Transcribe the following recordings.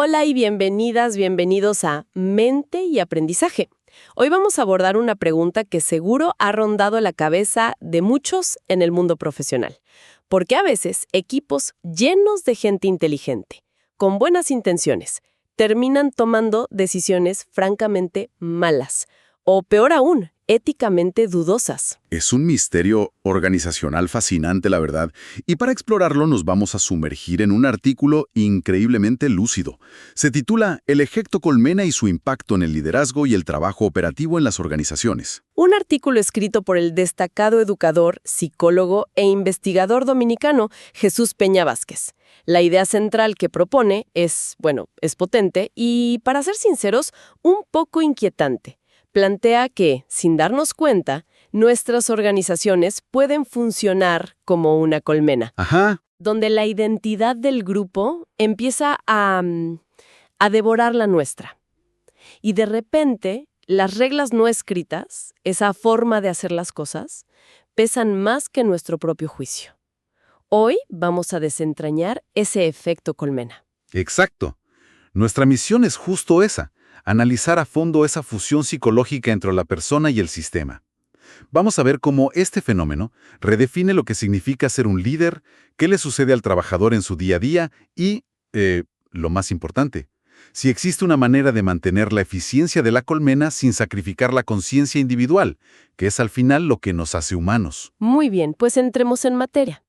Hola y bienvenidas, bienvenidos a Mente y Aprendizaje. Hoy vamos a abordar una pregunta que seguro ha rondado la cabeza de muchos en el mundo profesional. ¿Por qué a veces equipos llenos de gente inteligente, con buenas intenciones, terminan tomando decisiones francamente malas? O peor aún, éticamente dudosas. Es un misterio organizacional fascinante, la verdad, y para explorarlo nos vamos a sumergir en un artículo increíblemente lúcido. Se titula El efecto colmena y su impacto en el liderazgo y el trabajo operativo en las organizaciones. Un artículo escrito por el destacado educador, psicólogo e investigador dominicano Jesús Peña Vázquez. La idea central que propone es potente y, para ser sinceros, un poco inquietante. Plantea que, sin darnos cuenta, nuestras organizaciones pueden funcionar como una colmena. Ajá. Donde la identidad del grupo empieza a devorar la nuestra. Y de repente, las reglas no escritas, esa forma de hacer las cosas, pesan más que nuestro propio juicio. Hoy vamos a desentrañar ese efecto colmena. Exacto. Nuestra misión es justo esa, analizar a fondo esa fusión psicológica entre la persona y el sistema. Vamos a ver cómo este fenómeno redefine lo que significa ser un líder, qué le sucede al trabajador en su día a día y, lo más importante, si existe una manera de mantener la eficiencia de la colmena sin sacrificar la conciencia individual, que es al final lo que nos hace humanos. Muy bien, pues entremos en materia.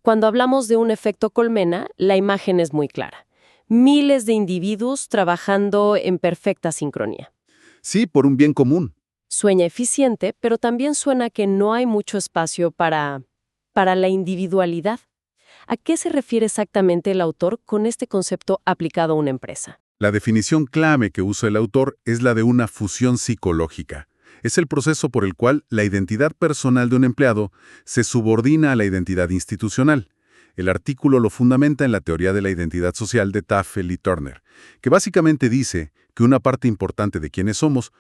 Cuando hablamos de un efecto colmena, la imagen es muy clara. Miles de individuos trabajando en perfecta sincronía. Sí, por un bien común. Suena eficiente, pero también suena que no hay mucho espacio para la individualidad. ¿A qué se refiere exactamente el autor con este concepto aplicado a una empresa? La definición clave que usa el autor es la de una fusión psicológica. Es el proceso por el cual la identidad personal de un empleado se subordina a la identidad institucional. El artículo lo fundamenta en la teoría de la identidad social de Tafel y Turner, que básicamente dice que una parte importante de quienes somos,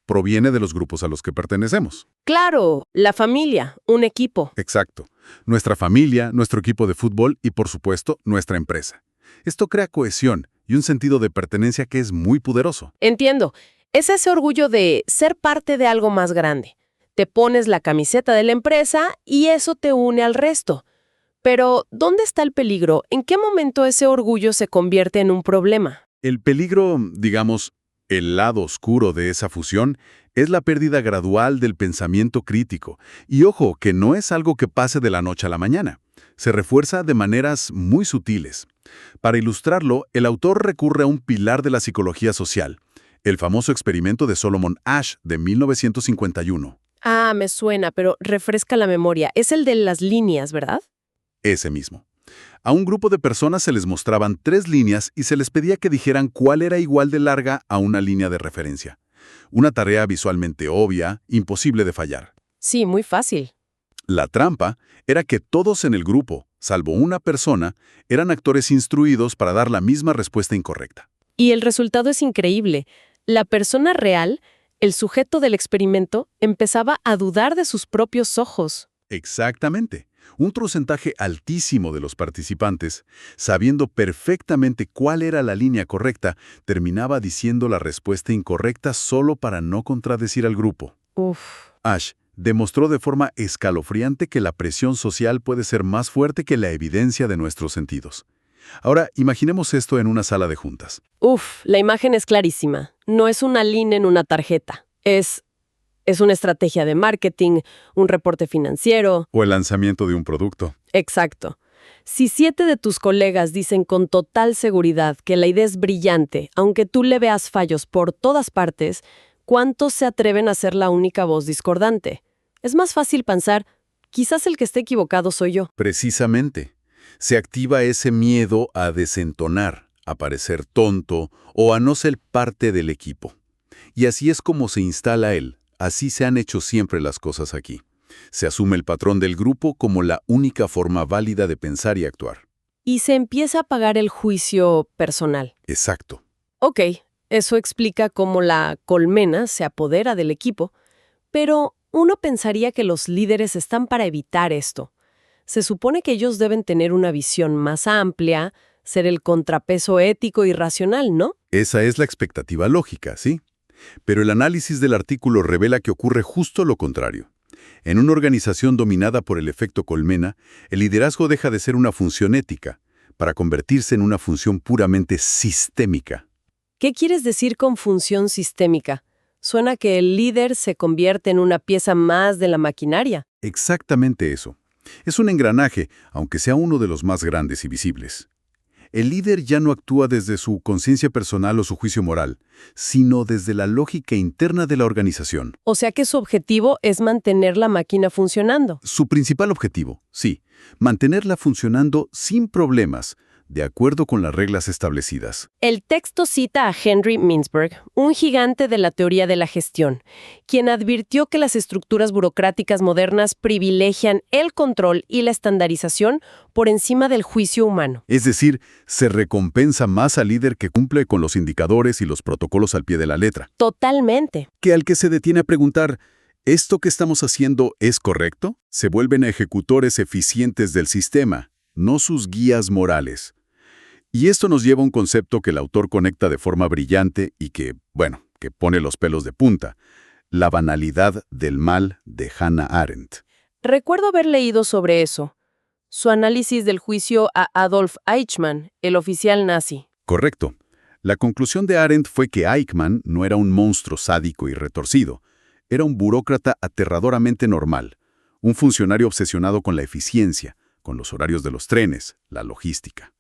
proviene de los grupos a los que pertenecemos. Claro, la familia, un equipo. Exacto. Nuestra familia, nuestro equipo de fútbol y, por supuesto, nuestra empresa. Esto crea cohesión y un sentido de pertenencia que es muy poderoso. Entiendo. Es ese orgullo de ser parte de algo más grande. Te pones la camiseta de la empresa y eso te une al resto. Pero, ¿dónde está el peligro? ¿En qué momento ese orgullo se convierte en un problema? El peligro, digamos, el lado oscuro de esa fusión, es la pérdida gradual del pensamiento crítico. Y ojo, que no es algo que pase de la noche a la mañana. Se refuerza de maneras muy sutiles. Para ilustrarlo, el autor recurre a un pilar de la psicología social, el famoso experimento de Solomon Asch de 1951. Ah, me suena, pero refresca la memoria. Es el de las líneas, ¿verdad? Ese mismo. A un grupo de personas se les mostraban 3 líneas y se les pedía que dijeran cuál era igual de larga a una línea de referencia. Una tarea visualmente obvia, imposible de fallar. Sí, muy fácil. La trampa era que todos en el grupo, salvo una persona, eran actores instruidos para dar la misma respuesta incorrecta. Y el resultado es increíble. La persona real, el sujeto del experimento, empezaba a dudar de sus propios ojos. Exactamente. Un porcentaje altísimo de los participantes, sabiendo perfectamente cuál era la línea correcta, terminaba diciendo la respuesta incorrecta solo para no contradecir al grupo. Uf. Asch demostró de forma escalofriante que la presión social puede ser más fuerte que la evidencia de nuestros sentidos. Ahora, imaginemos esto en una sala de juntas. Uf, la imagen es clarísima. No es una línea en una tarjeta. Es una estrategia de marketing, un reporte financiero. O el lanzamiento de un producto. Exacto. Si 7 de tus colegas dicen con total seguridad que la idea es brillante, aunque tú le veas fallos por todas partes, ¿cuántos se atreven a ser la única voz discordante? Es más fácil pensar, quizás el que esté equivocado soy yo. Precisamente. Se activa ese miedo a desentonar, a parecer tonto o a no ser parte del equipo. Y así es como se instala él. Así se han hecho siempre las cosas aquí. Se asume el patrón del grupo como la única forma válida de pensar y actuar. Y se empieza a apagar el juicio personal. Exacto. Ok, eso explica cómo la colmena se apodera del equipo, pero uno pensaría que los líderes están para evitar esto. Se supone que ellos deben tener una visión más amplia, ser el contrapeso ético y racional, ¿no? Esa es la expectativa lógica, ¿sí? Pero el análisis del artículo revela que ocurre justo lo contrario. En una organización dominada por el efecto colmena, el liderazgo deja de ser una función ética para convertirse en una función puramente sistémica. ¿Qué quieres decir con función sistémica? Suena que el líder se convierte en una pieza más de la maquinaria. Exactamente eso. Es un engranaje, aunque sea uno de los más grandes y visibles. El líder ya no actúa desde su conciencia personal o su juicio moral, sino desde la lógica interna de la organización. O sea que su objetivo es mantener la máquina funcionando. Su principal objetivo, sí, mantenerla funcionando sin problemas, de acuerdo con las reglas establecidas. El texto cita a Henry Mintzberg, un gigante de la teoría de la gestión, quien advirtió que las estructuras burocráticas modernas privilegian el control y la estandarización por encima del juicio humano. Es decir, se recompensa más al líder que cumple con los indicadores y los protocolos al pie de la letra, Totalmente. que al que se detiene a preguntar, ¿esto que estamos haciendo es correcto? Se vuelven ejecutores eficientes del sistema, no sus guías morales. Y esto nos lleva a un concepto que el autor conecta de forma brillante y que pone los pelos de punta: la banalidad del mal de Hannah Arendt. Recuerdo haber leído sobre eso. Su análisis del juicio a Adolf Eichmann, el oficial nazi. Correcto. La conclusión de Arendt fue que Eichmann no era un monstruo sádico y retorcido. Era un burócrata aterradoramente normal, un funcionario obsesionado con la eficiencia, con los horarios de los trenes, la logística.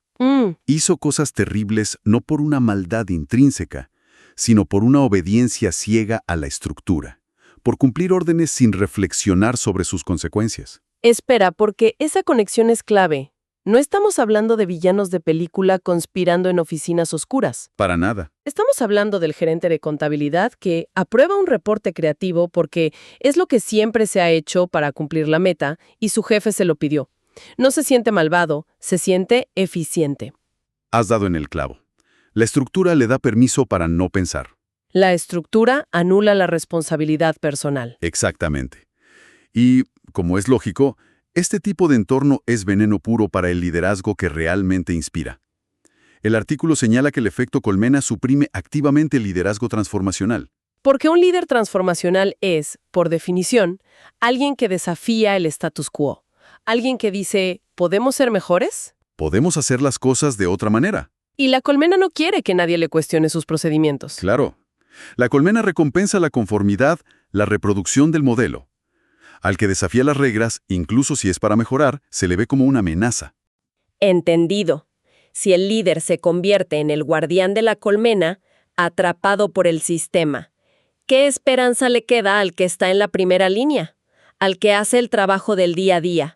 Hizo cosas terribles no por una maldad intrínseca, sino por una obediencia ciega a la estructura, por cumplir órdenes sin reflexionar sobre sus consecuencias. Espera, porque esa conexión es clave. No estamos hablando de villanos de película conspirando en oficinas oscuras. Para nada. Estamos hablando del gerente de contabilidad que aprueba un reporte creativo porque es lo que siempre se ha hecho para cumplir la meta y su jefe se lo pidió. No se siente malvado, se siente eficiente. Has dado en el clavo. La estructura le da permiso para no pensar. La estructura anula la responsabilidad personal. Exactamente. Y, como es lógico, este tipo de entorno es veneno puro para el liderazgo que realmente inspira. El artículo señala que el efecto colmena suprime activamente el liderazgo transformacional. Porque un líder transformacional es, por definición, alguien que desafía el status quo. Alguien que dice, ¿podemos ser mejores? Podemos hacer las cosas de otra manera. Y la colmena no quiere que nadie le cuestione sus procedimientos. Claro. La colmena recompensa la conformidad, la reproducción del modelo. Al que desafía las reglas, incluso si es para mejorar, se le ve como una amenaza. Entendido. Si el líder se convierte en el guardián de la colmena, atrapado por el sistema, ¿qué esperanza le queda al que está en la primera línea? Al que hace el trabajo del día a día.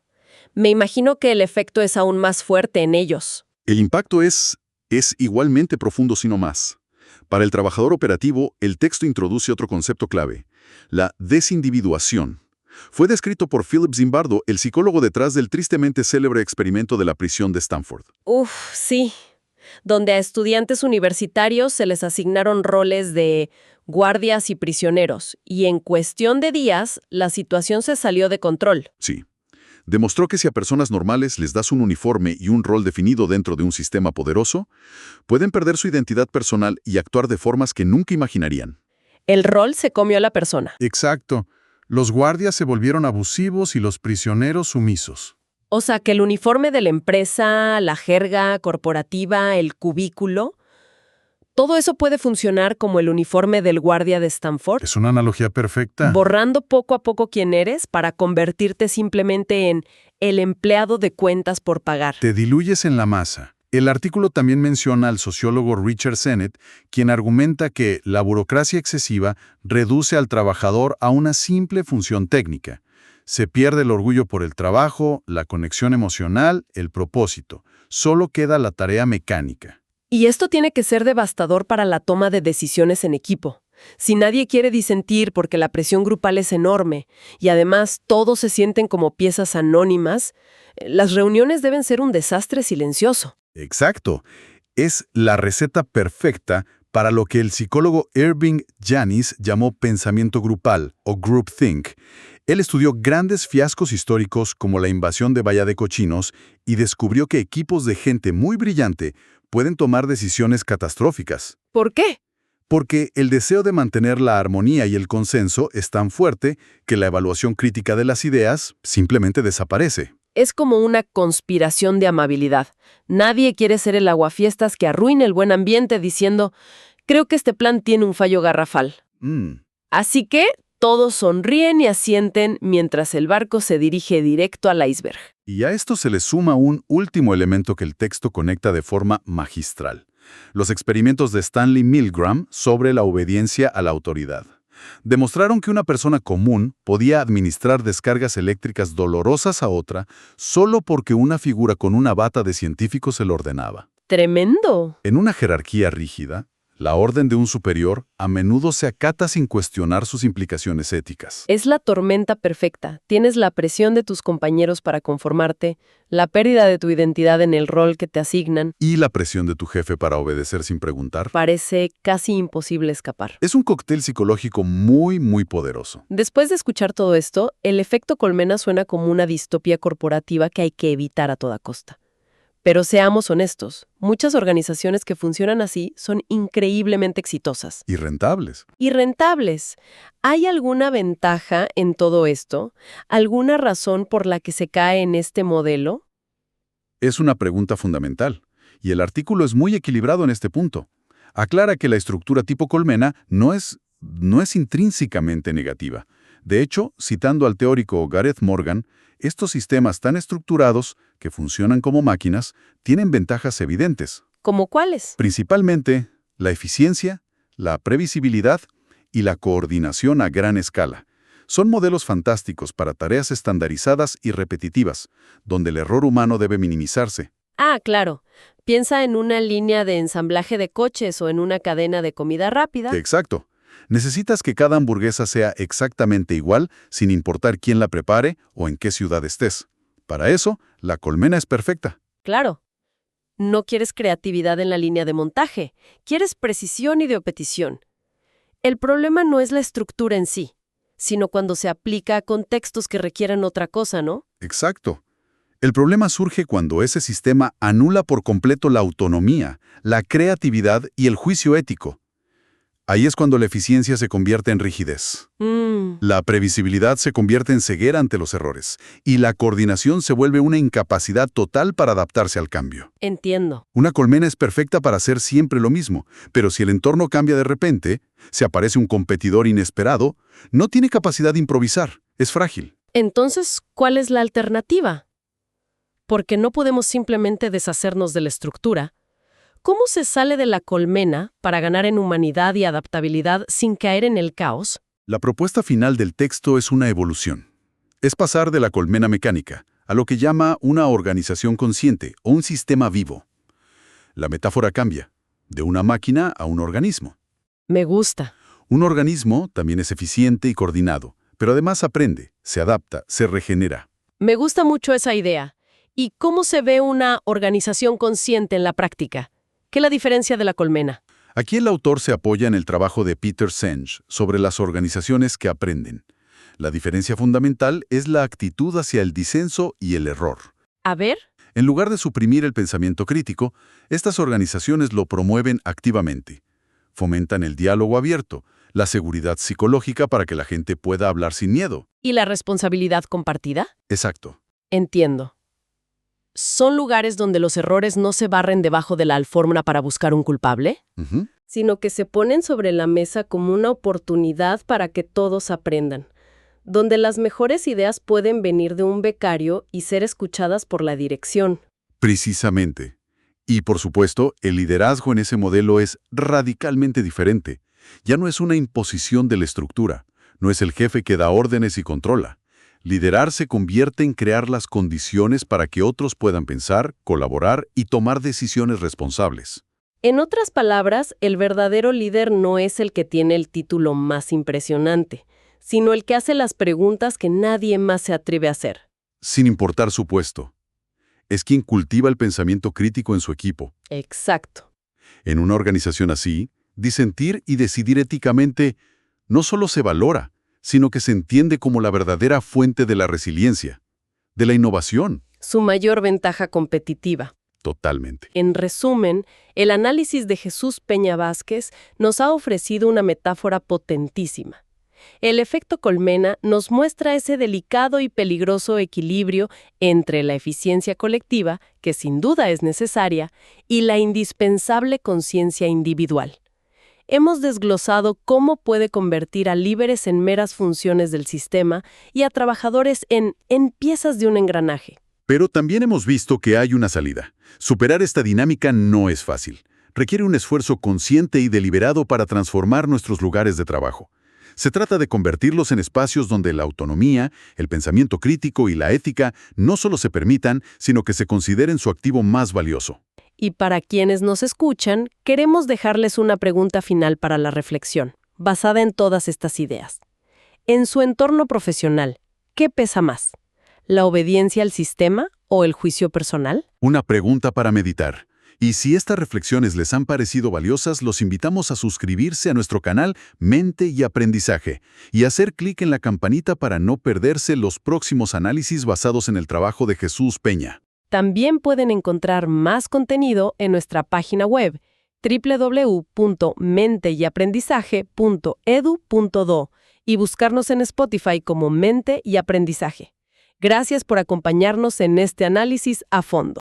Me imagino que el efecto es aún más fuerte en ellos. El impacto es igualmente profundo, sino más. Para el trabajador operativo, el texto introduce otro concepto clave: la desindividuación. Fue descrito por Philip Zimbardo, el psicólogo detrás del tristemente célebre experimento de la prisión de Stanford. Sí. Donde a estudiantes universitarios se les asignaron roles de guardias y prisioneros, y en cuestión de días, la situación se salió de control. Sí. Demostró que si a personas normales les das un uniforme y un rol definido dentro de un sistema poderoso, pueden perder su identidad personal y actuar de formas que nunca imaginarían. El rol se comió a la persona. Exacto. Los guardias se volvieron abusivos y los prisioneros sumisos. O sea que el uniforme de la empresa, la jerga corporativa, el cubículo, todo eso puede funcionar como el uniforme del guardia de Stanford. Es una analogía perfecta. Borrando poco a poco quién eres para convertirte simplemente en el empleado de cuentas por pagar. Te diluyes en la masa. El artículo también menciona al sociólogo Richard Sennett, quien argumenta que la burocracia excesiva reduce al trabajador a una simple función técnica. Se pierde el orgullo por el trabajo, la conexión emocional, el propósito. Solo queda la tarea mecánica. Y esto tiene que ser devastador para la toma de decisiones en equipo. Si nadie quiere disentir porque la presión grupal es enorme y además todos se sienten como piezas anónimas, las reuniones deben ser un desastre silencioso. Exacto. Es la receta perfecta para lo que el psicólogo Irving Janis llamó pensamiento grupal o groupthink. Él estudió grandes fiascos históricos como la invasión de Bahía de Cochinos y descubrió que equipos de gente muy brillante pueden tomar decisiones catastróficas. ¿Por qué? Porque el deseo de mantener la armonía y el consenso es tan fuerte que la evaluación crítica de las ideas simplemente desaparece. Es como una conspiración de amabilidad. Nadie quiere ser el aguafiestas que arruine el buen ambiente diciendo, creo que este plan tiene un fallo garrafal. Así que todos sonríen y asienten mientras el barco se dirige directo al iceberg. Y a esto se le suma un último elemento que el texto conecta de forma magistral: los experimentos de Stanley Milgram sobre la obediencia a la autoridad. Demostraron que una persona común podía administrar descargas eléctricas dolorosas a otra solo porque una figura con una bata de científico se lo ordenaba. ¡Tremendo! En una jerarquía rígida, la orden de un superior a menudo se acata sin cuestionar sus implicaciones éticas. Es la tormenta perfecta. Tienes la presión de tus compañeros para conformarte, la pérdida de tu identidad en el rol que te asignan. Y la presión de tu jefe para obedecer sin preguntar. Parece casi imposible escapar. Es un cóctel psicológico muy, muy poderoso. Después de escuchar todo esto, el efecto colmena suena como una distopía corporativa que hay que evitar a toda costa. Pero seamos honestos, muchas organizaciones que funcionan así son increíblemente exitosas. Y rentables. Y rentables. ¿Hay alguna ventaja en todo esto? ¿Alguna razón por la que se cae en este modelo? Es una pregunta fundamental, y el artículo es muy equilibrado en este punto. Aclara que la estructura tipo colmena no es intrínsecamente negativa. De hecho, citando al teórico Gareth Morgan, estos sistemas tan estructurados, que funcionan como máquinas, tienen ventajas evidentes. ¿Cómo cuáles? Principalmente, la eficiencia, la previsibilidad y la coordinación a gran escala. Son modelos fantásticos para tareas estandarizadas y repetitivas, donde el error humano debe minimizarse. Ah, claro. Piensa en una línea de ensamblaje de coches o en una cadena de comida rápida. Exacto. Necesitas que cada hamburguesa sea exactamente igual, sin importar quién la prepare o en qué ciudad estés. Para eso, la colmena es perfecta. Claro. No quieres creatividad en la línea de montaje, quieres precisión y repetición. El problema no es la estructura en sí, sino cuando se aplica a contextos que requieren otra cosa, ¿no? Exacto. El problema surge cuando ese sistema anula por completo la autonomía, la creatividad y el juicio ético. Ahí es cuando la eficiencia se convierte en rigidez. La previsibilidad se convierte en ceguera ante los errores, y la coordinación se vuelve una incapacidad total para adaptarse al cambio. Entiendo. Una colmena es perfecta para hacer siempre lo mismo, pero si el entorno cambia de repente, se aparece un competidor inesperado, no tiene capacidad de improvisar, es frágil. Entonces, ¿cuál es la alternativa? Porque no podemos simplemente deshacernos de la estructura. ¿Cómo se sale de la colmena para ganar en humanidad y adaptabilidad sin caer en el caos? La propuesta final del texto es una evolución. Es pasar de la colmena mecánica a lo que llama una organización consciente o un sistema vivo. La metáfora cambia, de una máquina a un organismo. Me gusta. Un organismo también es eficiente y coordinado, pero además aprende, se adapta, se regenera. Me gusta mucho esa idea. ¿Y cómo se ve una organización consciente en la práctica? ¿Qué es la diferencia de la colmena? Aquí el autor se apoya en el trabajo de Peter Senge sobre las organizaciones que aprenden. La diferencia fundamental es la actitud hacia el disenso y el error. A ver. En lugar de suprimir el pensamiento crítico, estas organizaciones lo promueven activamente. Fomentan el diálogo abierto, la seguridad psicológica para que la gente pueda hablar sin miedo. ¿Y la responsabilidad compartida? Exacto. Entiendo. ¿Son lugares donde los errores no se barren debajo de la alfombra para buscar un culpable? Sino que se ponen sobre la mesa como una oportunidad para que todos aprendan, donde las mejores ideas pueden venir de un becario y ser escuchadas por la dirección. Precisamente. Y por supuesto, el liderazgo en ese modelo es radicalmente diferente. Ya no es una imposición de la estructura, no es el jefe que da órdenes y controla. Liderar se convierte en crear las condiciones para que otros puedan pensar, colaborar y tomar decisiones responsables. En otras palabras, el verdadero líder no es el que tiene el título más impresionante, sino el que hace las preguntas que nadie más se atreve a hacer. Sin importar su puesto. Es quien cultiva el pensamiento crítico en su equipo. Exacto. En una organización así, Disentir y decidir éticamente no solo se valora, sino que se entiende como la verdadera fuente de la resiliencia, de la innovación. Su mayor ventaja competitiva. Totalmente. En resumen, el análisis de Jesús Peña Vázquez nos ha ofrecido una metáfora potentísima. El efecto colmena nos muestra ese delicado y peligroso equilibrio entre la eficiencia colectiva, que sin duda es necesaria, y la indispensable conciencia individual. Hemos desglosado cómo puede convertir a líderes en meras funciones del sistema y a trabajadores en piezas de un engranaje. Pero también hemos visto que hay una salida. Superar esta dinámica no es fácil. Requiere un esfuerzo consciente y deliberado para transformar nuestros lugares de trabajo. Se trata de convertirlos en espacios donde la autonomía, el pensamiento crítico y la ética no solo se permitan, sino que se consideren su activo más valioso. Y para quienes nos escuchan, queremos dejarles una pregunta final para la reflexión, basada en todas estas ideas. En su entorno profesional, ¿qué pesa más? ¿La obediencia al sistema o el juicio personal? Una pregunta para meditar. Y si estas reflexiones les han parecido valiosas, los invitamos a suscribirse a nuestro canal Mente y Aprendizaje y hacer clic en la campanita para no perderse los próximos análisis basados en el trabajo de Jesús Peña. También pueden encontrar más contenido en nuestra página web www.menteyaprendizaje.edu.do y buscarnos en Spotify como Mente y Aprendizaje. Gracias por acompañarnos en este análisis a fondo.